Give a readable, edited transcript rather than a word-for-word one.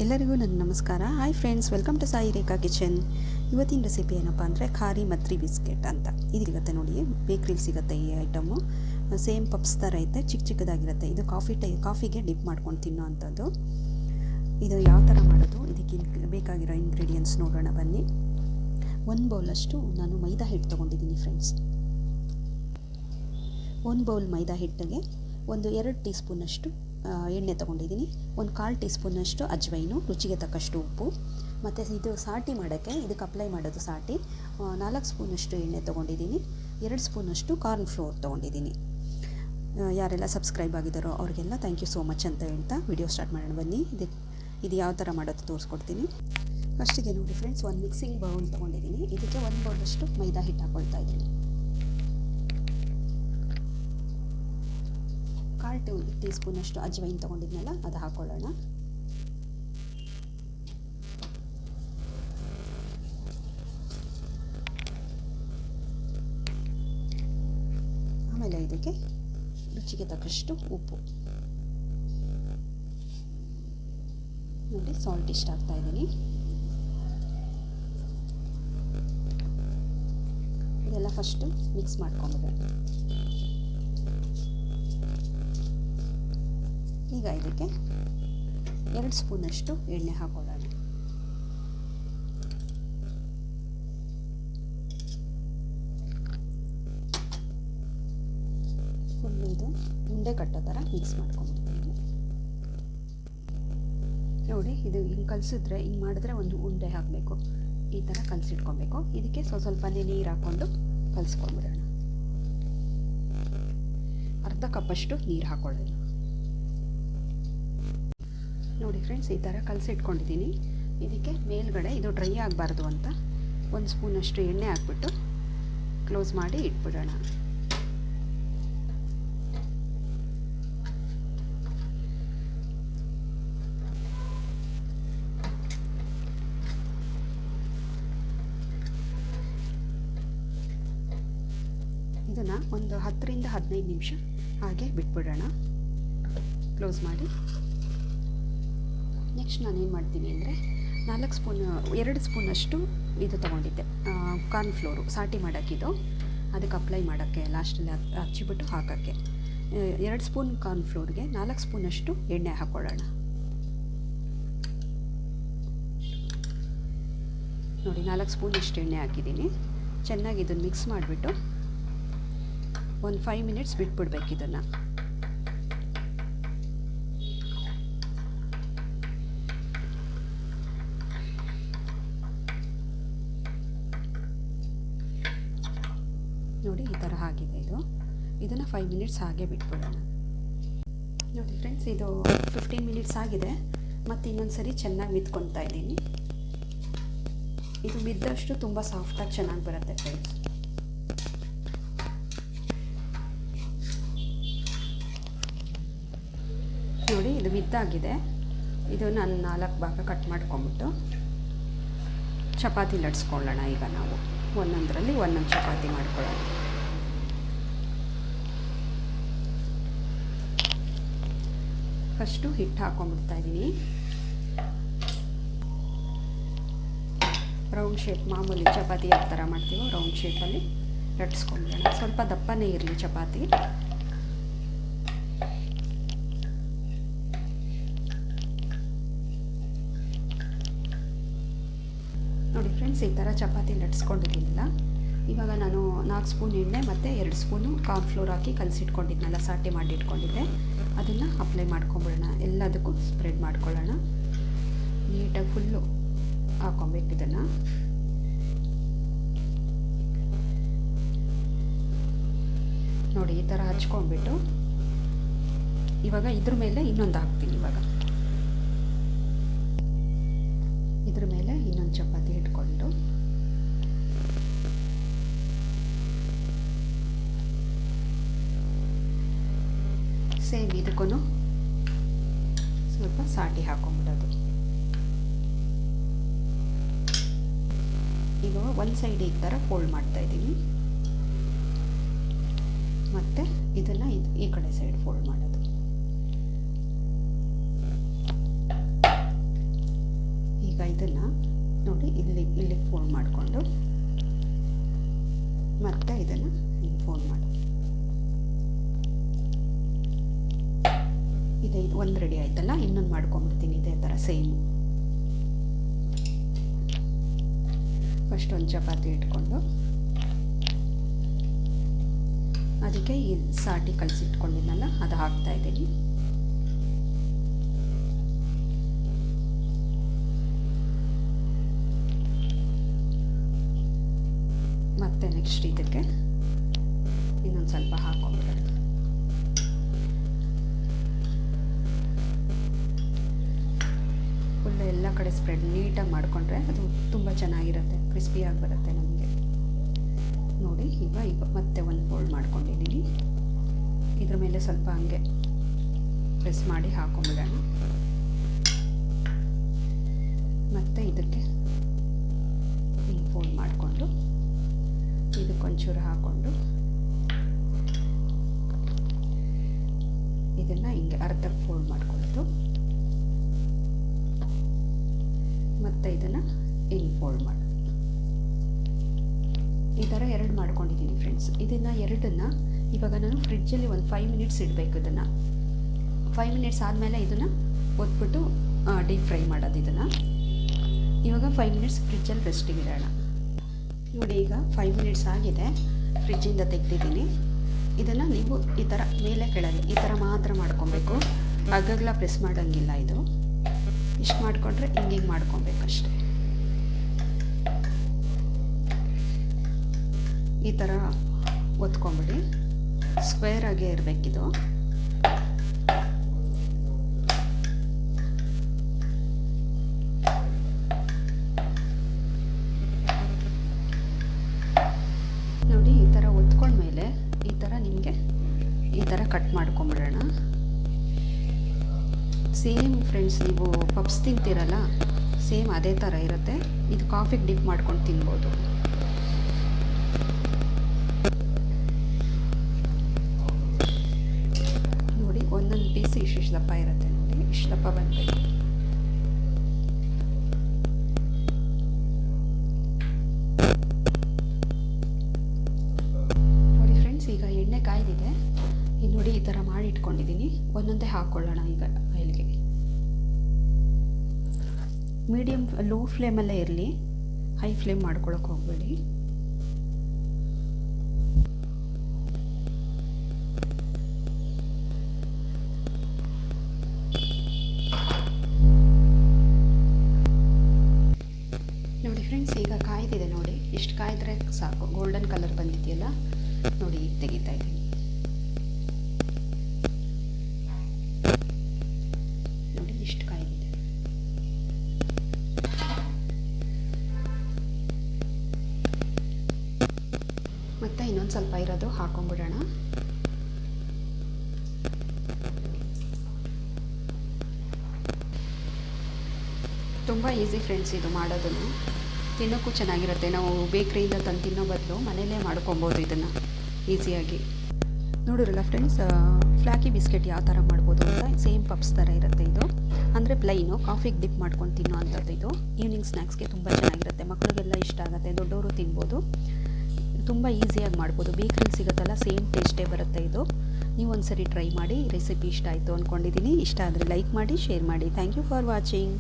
ಎಲ್ಲರಿಗೂ ನನ್ನ ನಮಸ್ಕಾರ. Hi friends, welcome to Sai Rekha kitchen. ಇವತ್ತಿನ ರೆಸಿಪಿ ಏನಪ್ಪ ಅಂದರೆ ಖಾರಿ ಮತ್ರಿ ಬಿಸ್ಕೆಟ್ ಅಂತ. ಇದು ಸಿಗುತ್ತೆ ನೋಡಿ, ಬೇಕ್ರಿಲಿ ಸಿಗುತ್ತೆ ಈ ಐಟಮು. ಸೇಮ್ ಪಪ್ಸ್ ಥರ ಐತೆ, ಚಿಕ್ಕದಾಗಿರುತ್ತೆ. ಇದು ಕಾಫಿಗೆ ಡಿಪ್ ಮಾಡ್ಕೊಂಡು ತಿನ್ನೋ ಅಂಥದ್ದು. ಇದು ಯಾವ ಥರ ಮಾಡೋದು, ಇದಕ್ಕೆ ಬೇಕಾಗಿರೋ ಇಂಗ್ರೀಡಿಯೆಂಟ್ಸ್ ನೋಡೋಣ ಬನ್ನಿ. 1 ಬೌಲಷ್ಟು ನಾನು ಮೈದಾ ಹಿಟ್ಟು ತೊಗೊಂಡಿದ್ದೀನಿ ಫ್ರೆಂಡ್ಸ್. 1 ಬೌಲ್ ಮೈದಾ ಹಿಟ್ಟಿಗೆ 2 ಟೀ ಸ್ಪೂನಷ್ಟು ಎಣ್ಣೆ ತೊಗೊಂಡಿದ್ದೀನಿ. 1/4 ಟೀ ಸ್ಪೂನಷ್ಟು ಅಜ್ವೈನು, ರುಚಿಗೆ ತಕ್ಕಷ್ಟು ಉಪ್ಪು, ಮತ್ತು ಇದು ಸಾಟಿ ಮಾಡೋಕ್ಕೆ, ಇದಕ್ಕೆ ಅಪ್ಲೈ ಮಾಡೋದು ಸಾಟಿ 4 ಸ್ಪೂನಷ್ಟು ಎಣ್ಣೆ ತೊಗೊಂಡಿದ್ದೀನಿ. 2 ಸ್ಪೂನಷ್ಟು ಕಾರ್ನ್ ಫ್ಲೋರ್ ತೊಗೊಂಡಿದ್ದೀನಿ. ಯಾರೆಲ್ಲ ಸಬ್ಸ್ಕ್ರೈಬ್ ಆಗಿದ್ದಾರೋ ಅವ್ರಿಗೆಲ್ಲ ಥ್ಯಾಂಕ್ ಯು ಸೋ ಮಚ್ ಅಂತ ಹೇಳ್ತಾ ವಿಡಿಯೋ ಸ್ಟಾರ್ಟ್ ಮಾಡೋಣ ಬನ್ನಿ. ಇದು ಯಾವ ಥರ ಮಾಡೋದು ತೋರಿಸ್ಕೊಡ್ತೀನಿ. ಫಸ್ಟಿಗೆ ನೋಡಿ ಫ್ರೆಂಡ್ಸ್, 1 ಮಿಕ್ಸಿಂಗ್ ಬೌಲ್ ತೊಗೊಂಡಿದ್ದೀನಿ. ಇದಕ್ಕೆ 1 ಬೌಲಷ್ಟು ಮೈದಾ ಹಿಟ್ಟು ಹಾಕ್ಕೊಳ್ತಾ ಇದ್ದೀನಿ. 1/4 ಟೀ ಸ್ಪೂನಷ್ಟು ಅಜ್ವೈನ್ ತೊಗೊಂಡಿದ್ನಲ್ಲ, ಅದು ಹಾಕ್ಕೊಳ್ಳೋಣ. ಆಮೇಲೆ ಇದಕ್ಕೆ ರುಚಿಗೆ ತಕ್ಕಷ್ಟು ಉಪ್ಪು ನೋಡಿ, ಸಾಲ್ಟ್ ಇಷ್ಟ ಹಾಕ್ತಾ ಇದ್ದೀನಿ. ಇದೆಲ್ಲ ಫಸ್ಟು ಮಿಕ್ಸ್ ಮಾಡ್ಕೊಂಬಿಡೋಣ. ಈಗ ಇದಕ್ಕೆ 2 ಸ್ಪೂನಷ್ಟು ಎಣ್ಣೆ ಹಾಕೊಳ್ಳೋಣ. ಫುಲ್ಲು ಇದು ಉಂಡೆ ಕಟ್ಟೋ ಥರ ಮಿಕ್ಸ್ ಮಾಡ್ಕೊಂಡ್ಬಿಡ್ತೀನಿ ನೋಡಿ. ಇದು ಹಿಂಗೆ ಕಲಸಿದ್ರೆ, ಹಿಂಗೆ ಮಾಡಿದ್ರೆ ಒಂದು ಉಂಡೆ ಹಾಕಬೇಕು. ಈ ಥರ ಕಲಸಿಟ್ಕೊಬೇಕು. ಇದಕ್ಕೆ ಸ್ವಲ್ಪನೇ ನೀರು ಹಾಕ್ಕೊಂಡು ಕಲಿಸ್ಕೊಂಡ್ಬಿಡೋಣ. ಅರ್ಧ ಕಪ್ಪಷ್ಟು ನೀರು ಹಾಕೊಳ್ಳೋಣ ನೋಡಿ ಫ್ರೆಂಡ್ಸ್. ಈ ಥರ ಕಲಸಿಟ್ಕೊಂಡಿದ್ದೀನಿ. ಇದಕ್ಕೆ ಮೇಲ್ಗಡೆ ಇದು ಡ್ರೈ ಆಗಬಾರ್ದು ಅಂತ 1 ಸ್ಪೂನಷ್ಟು ಎಣ್ಣೆ ಹಾಕ್ಬಿಟ್ಟು ಕ್ಲೋಸ್ ಮಾಡಿ ಇಟ್ಬಿಡೋಣ. ಇದನ್ನು ಒಂದು 10 ರಿಂದ 15 ನಿಮಿಷ ಹಾಗೆ ಬಿಟ್ಬಿಡೋಣ, ಕ್ಲೋಸ್ ಮಾಡಿ. ನೆಕ್ಸ್ಟ್ ನಾನೇನು ಮಾಡ್ತೀನಿ ಅಂದರೆ 2 ಸ್ಪೂನಷ್ಟು ಇದು ತೊಗೊಂಡಿದ್ದೆ, ಕಾರ್ನ್ ಫ್ಲೋರು ಸಾಟಿ ಮಾಡೋಕ್ಕಿದು. ಅದಕ್ಕೆ ಅಪ್ಲೈ ಮಾಡೋಕ್ಕೆ ಲಾಸ್ಟಲ್ಲಿ ಹಚ್ಚಿಬಿಟ್ಟು ಹಾಕೋಕ್ಕೆ 2 ಸ್ಪೂನ್ ಕಾರ್ನ್ ಫ್ಲೋರ್ಗೆ 4 ಸ್ಪೂನಷ್ಟು ಎಣ್ಣೆ ಹಾಕ್ಕೊಳ್ಳೋಣ ನೋಡಿ. 4 ಸ್ಪೂನಷ್ಟು ಎಣ್ಣೆ ಹಾಕಿದ್ದೀನಿ. ಚೆನ್ನಾಗಿ ಇದನ್ನು ಮಿಕ್ಸ್ ಮಾಡಿಬಿಟ್ಟು ಒಂದು 5 ಮಿನಿಟ್ಸ್ ಬಿಟ್ಬಿಡ್ಬೇಕು ಇದನ್ನು. ನೋಡಿ ಈ ಥರ ಆಗಿದೆ ಇದು. ಇದನ್ನು 5 ಮಿನಿಟ್ಸ್ ಹಾಗೆ ಬಿಟ್ಬಿಡೋಣ ನೋಡಿ ಫ್ರೆಂಡ್ಸ್. ಇದು 15 ಮಿನಿಟ್ಸ್ ಆಗಿದೆ. ಮತ್ತು ಇನ್ನೊಂದು ಸರಿ ಚೆನ್ನಾಗಿ ಮಿದ್ಕೊಳ್ತಾ ಇದ್ದೀನಿ. ಇದು ಮಿದ್ದಷ್ಟು ತುಂಬ ಸಾಫ್ಟಾಗಿ ಚೆನ್ನಾಗಿ ಬರುತ್ತೆ ಫ್ರೆಂಡ್ಸ್. ನೋಡಿ ಇದು ಮಿದ್ದಾಗಿದೆ. ಇದು ನಾನು 4 ಭಾಗ ಕಟ್ ಮಾಡ್ಕೊಂಬಿಟ್ಟು ಚಪಾತಿ ಲಟ್ಸ್ಕೊಳ್ಳೋಣ. ಈಗ ನಾವು ಒಂದೊಂದರಲ್ಲಿ ಒಂದೊಂದು ಚಪಾತಿ ಮಾಡ್ಕೊಳ್ಳೋಣ. ಫಸ್ಟು ಹಿಟ್ಟು ಹಾಕ್ಕೊಂಡ್ಬಿಡ್ತಾ ಇದ್ದೀನಿ. ರೌಂಡ್ ಶೇಪ್, ಮಾಮೂಲಿ ಚಪಾತಿ ಯಾವ ಥರ ಮಾಡ್ತೀವೋ ರೌಂಡ್ ಶೇಪಲ್ಲಿ ಲಟ್ಸ್ಕೊಂಡ್ಬಿಡೋಣ. ಸ್ವಲ್ಪ ದಪ್ಪನೇ ಇರಲಿ ಚಪಾತಿ. ನೋಡಿ ಫ್ರೆಂಡ್ಸ್, ಈ ಥರ ಚಪಾತಿ ಲಟ್ಸ್ಕೊಂಡಿದ್ದೀನಲ್ಲ. ಇವಾಗ ನಾನು 4 ಸ್ಪೂನ್ ಎಣ್ಣೆ ಮತ್ತು 2 ಸ್ಪೂನು ಕಾರ್ನ್ ಫ್ಲೋರ್ ಹಾಕಿ ಕಲಸಿಟ್ಕೊಂಡಿದ್ನಲ್ಲ, ಸಾಟಿ ಮಾಡಿ ಇಟ್ಕೊಂಡಿದ್ದೆ, ಅದನ್ನು ಅಪ್ಲೈ ಮಾಡ್ಕೊಂಬಿಡೋಣ. ಎಲ್ಲದಕ್ಕೂ ಸ್ಪ್ರೆಡ್ ಮಾಡ್ಕೊಳ್ಳೋಣ. ನೀಟಾಗಿ ಫುಲ್ಲು ಹಾಕ್ಕೊಬೇಕು ಇದನ್ನು. ನೋಡಿ ಈ ಥರ ಹಚ್ಕೊಂಡ್ಬಿಟ್ಟು ಇವಾಗ ಇದ್ರ ಮೇಲೆ ಇನ್ನೊಂದು ಹಾಕ್ತೀನಿ. ಇವಾಗ ಇದ್ರ ಮೇಲೆ ಇನ್ನೊಂದು ಚಪಾತಿ ಇಟ್ಕೊಂಡು ಸೇಮ್ ಇದಕ್ಕೂ ಸ್ವಲ್ಪ ಸಾಟಿ ಹಾಕೊಂಡ್ಬಿಡೋದು. ಈಗ ಒಂದು ಸೈಡ್ ಈ ಥರ ಫೋಲ್ಡ್ ಮಾಡ್ತಾ ಇದ್ದೀನಿ, ಮತ್ತು ಇದನ್ನು ಈ ಕಡೆ ಸೈಡ್ ಫೋಲ್ಡ್ ಮಾಡೋದು. ಇದನ್ನು ಹಿಂಗೆ ಫೋಲ್ಡ್ ಮಾಡಿ. ಇದು ಒಂದು ರೆಡಿ ಆಯ್ತಲ್ಲ, ಇನ್ನೊಂದು ಮಾಡ್ಕೊಂಬಿಡ್ತೀನಿ ಇದೇ ಥರ ಸೇಮ್. ಫಸ್ಟ್ ಒಂದು ಚಪಾತಿ ಇಟ್ಕೊಂಡು ಅದಕ್ಕೆ ಈ ಸಾಟಿ ಕಲಸಿಟ್ಕೊಂಡಿದ್ನಲ್ಲ ಅದು ಹಾಕ್ತಾಯಿದ್ದೀನಿ. ಮತ್ತು ನೆಕ್ಸ್ಟ್ ಇದಕ್ಕೆ ಇನ್ನೊಂದು ಸ್ವಲ್ಪ ಹಾಕೊಂಡ್ಬಿಡೋಣ. ಫುಲ್ ಎಲ್ಲ ಕಡೆ ಸ್ಪ್ರೆಡ್ ನೀಟಾಗಿ ಮಾಡಿಕೊಂಡ್ರೆ ಅದು ತುಂಬ ಚೆನ್ನಾಗಿರುತ್ತೆ, ಕ್ರಿಸ್ಪಿಯಾಗಿ ಬರುತ್ತೆ ನಮಗೆ. ನೋಡಿ ಈಗ ಮತ್ತೆ ಒಂದು ಫೋಲ್ಡ್ ಮಾಡ್ಕೊಂಡಿದ್ದೀನಿ. ಇದ್ರ ಮೇಲೆ ಸ್ವಲ್ಪ ಹಂಗೆ ಪ್ರೆಸ್ ಮಾಡಿ ಹಾಕೊಂಡ್ಬಿಡೋಣ. ಮತ್ತು ಇದಕ್ಕೆ ಹಿಂಗೆ ಫೋಲ್ಡ್ ಮಾಡಿಕೊಂಡು ಇದಕ್ಕೊಂಚೂರು ಹಾಕ್ಕೊಂಡು ಇದನ್ನು ಹಿಂಗೆ ಅರ್ಧಕ್ಕೆ ಫೋಲ್ಡ್ ಮಾಡ್ಕೊಳ್ಳೋದು. ಮತ್ತು ಇದನ್ನು ಹಿಂಗೆ ಫೋಲ್ಡ್ ಮಾಡೋದು. ಈ ಥರ ಎರಡು ಮಾಡ್ಕೊಂಡಿದ್ದೀನಿ ಫ್ರೆಂಡ್ಸ್. ಇದನ್ನು ಎರಡನ್ನು ಇವಾಗ ನಾನು ಫ್ರಿಡ್ಜಲ್ಲಿ ಒಂದು 5 ಮಿನಿಟ್ಸ್ ಇಡಬೇಕು. ಇದನ್ನು 5 ಮಿನಿಟ್ಸ್ ಆದಮೇಲೆ ಇದನ್ನು ಒತ್ಬಿಟ್ಟು ಡೀಪ್ ಫ್ರೈ ಮಾಡೋದು. ಇದನ್ನು ಇವಾಗ 5 ಮಿನಿಟ್ಸ್ ಫ್ರಿಡ್ಜಲ್ಲಿ ರೆಸ್ಟಿಗೆ ಇಡೋಣ. ನೋಡಿ ಈಗ 5 ಮಿನಿಟ್ಸ್ ಆಗಿದೆ, ಫ್ರಿಡ್ಜಿಂದ ತೆಗೆದಿದ್ದೀನಿ. ಇದನ್ನು ನೀವು ಈ ಥರ ಮೇಲೆ ಕೆಳಗೆ ಈ ಥರ ಮಾತ್ರ ಮಾಡ್ಕೊಬೇಕು, ಅಗಗಲ ಪ್ರೆಸ್ ಮಾಡೋಂಗಿಲ್ಲ. ಇದು ಇಷ್ಟು ಮಾಡಿಕೊಂಡ್ರೆ ಹಿಂಗೆ ಮಾಡ್ಕೊಬೇಕಷ್ಟೆ. ಈ ಥರ ಒತ್ಕೊಂಬಿಡಿ, ಸ್ಕ್ವೇರಾಗೇ ಇರಬೇಕಿದು. ನೋಡಿ ಈ ಥರ ಒತ್ಕೊಂಡ್ಮೇಲೆ ಈ ಥರ ನಿಮಗೆ ಈ ಥರ ಕಟ್ ಮಾಡ್ಕೊಂಬಿಡೋಣ. ಸೇಮ್ ಫ್ರೆಂಡ್ಸ್, ನೀವು ಪಪ್ಸ್ ತಿಂತೀರಲ್ಲ, ಸೇಮ್ ಅದೇ ಥರ ಇರುತ್ತೆ. ಇದು ಕಾಫಿಗೆ ಡಿಪ್ ಮಾಡ್ಕೊಂಡು ತಿನ್ಬೋದು. ನೋಡಿ ಒಂದೊಂದು ಪೀಸ್ ಇಷ್ಟು ದಪ್ಪ ಇರುತ್ತೆ. ನೋಡಿ ಇಷ್ಟು ದಪ್ಪ ಬಂದಬೇಕು. ನೋಡಿ ಫ್ರೆಂಡ್ಸ್, ಈಗ ಎಣ್ಣೆ ಕಾಯ್ದಿದೆ. ಈಗ ನೋಡಿ ಈ ಥರ ಮಾಡಿ ಇಟ್ಕೊಂಡಿದ್ದೀನಿ. ಒಂದೊಂದೇ ಹಾಕ್ಕೊಳ್ಳೋಣ ಈಗ ಆಯಿಲ್ಗೆ. ಮೀಡಿಯಮ್ ಲೋ ಫ್ಲೇಮಲ್ಲೇ ಇರಲಿ, ಹೈ ಫ್ಲೇಮ್ ಮಾಡ್ಕೊಳಕ್ಕೆ ಹೋಗಬೇಡಿ. ನೋಡಿ ಫ್ರೆಂಡ್ಸ್, ಈಗ ಕಾಯ್ದಿದೆ. ನೋಡಿ ಇಷ್ಟು ಕಾಯ್ದರೆ ಸಾಕು, ಗೋಲ್ಡನ್ ಕಲರ್ ಬಂದಿದೆಯಲ್ಲ. ನೋಡಿ ಈಗ ತೆಗಿತಾ ಇದ್ದೀನಿ. ನೋಡಿ ಇಷ್ಟು ಕಾಯ್ದಿದೆ. ಮತ್ತು ಇನ್ನೊಂದು ಸ್ವಲ್ಪ ಇರೋದು ಹಾಕೊಂಡ್ಬಿಡೋಣ. ತುಂಬ ಈಸಿ ಫ್ರೆಂಡ್ಸ್ ಇದು ಮಾಡೋದನ್ನು. ತಿನ್ನೋಕ್ಕೂ ಚೆನ್ನಾಗಿರುತ್ತೆ. ನಾವು ಬೇಕ್ರಿಯಿಂದ ತಂದು ತಿನ್ನೋ ಬದಲು ಮನೆಯಲ್ಲೇ ಮಾಡ್ಕೊಬೋದು ಇದನ್ನು ಈಸಿಯಾಗಿ. ನೋಡಿರಲ್ಲ ಫ್ರೆಂಡ್ಸ್, ಫ್ಲಾಕಿ ಬಿಸ್ಕೆಟ್ ಯಾವ ಥರ ಮಾಡ್ಬೋದು ಅಂತ. ಸೇಮ್ ಪಪ್ಸ್ ಥರ ಇರುತ್ತೆ ಇದು. ಅಂದರೆ ಪ್ಲೈನು ಕಾಫಿಗೆ ಡಿಪ್ ಮಾಡ್ಕೊಂಡು ತಿನ್ನೋ ಅಂಥದ್ದು ಇದು. ಈವ್ನಿಂಗ್ ಸ್ನ್ಯಾಕ್ಸ್ಗೆ ತುಂಬ ಚೆನ್ನಾಗಿರುತ್ತೆ, ಮಕ್ಕಳಿಗೆಲ್ಲ ಇಷ್ಟ ಆಗುತ್ತೆ, ದೊಡ್ಡವರು ತಿನ್ಬೋದು. ತುಂಬ ಈಸಿಯಾಗಿ ಮಾಡ್ಬೋದು. ಬೇಕ್ರಿಲಿ ಸಿಗುತ್ತಲ್ಲ, ಸೇಮ್ ಟೇಸ್ಟೇ ಬರುತ್ತೆ ಇದು. ನೀವು ಒಂದ್ಸರಿ ಟ್ರೈ ಮಾಡಿ. ರೆಸಿಪಿ ಇಷ್ಟ ಆಯಿತು ಅಂದ್ಕೊಂಡಿದ್ದೀನಿ. ಇಷ್ಟ ಆದರೆ ಲೈಕ್ ಮಾಡಿ, ಶೇರ್ ಮಾಡಿ. Thank you for watching.